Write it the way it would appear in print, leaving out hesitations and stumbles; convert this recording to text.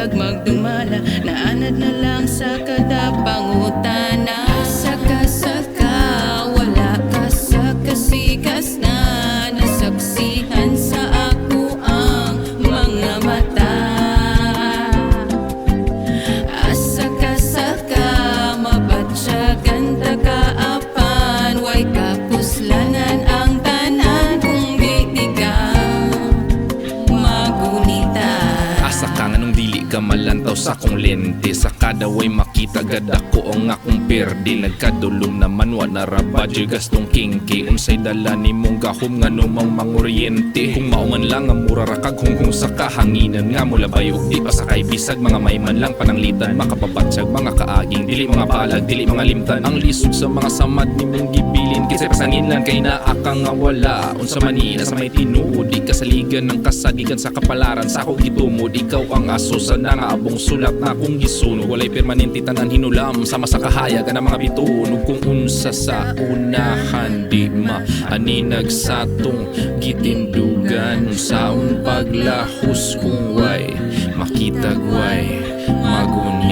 bisag magdumala, naanad na lang sa kada pangutana. Saka-saka, wala ka sa kasikas na nasaksihan sa ako ang mga mata. Saka-saka, mabatsagan ta kaapan, way kapuslanan ang tanan kung di ka magunita. Asa ka nga nung dili ka malantaw sa akong lente, sa kada way makita gad ako ang akong perde. Nagkadulong naman wa na rabadyo gastong kingki, unsay dala nimong gahom nga numang manguryente. Kung maungan lang ang mura rakag hunghong sa kahanginan, nga mula bayog di pa sakay bisag mga mayman lang pananglitan. Makapabatsag mga kaaging, dili mga balag, dili mga limtan. Ang lisod sa mga samad nimong gibilin, kinsay pasanginlan kay naa ka nga wala. Unsa manina sa may tinuod, di kasaligan ng kasadigan sa kapalaran. Sa akong gitumod, ikaw ang aso sa nangaabong sulat na akong gisunog. Walay permanente tanan hinulam, sama sa kahayag ang mga bitunog. Kung unsa sa unahan di maaninag satong gitindugan, saon paglahos kung way makitag way magun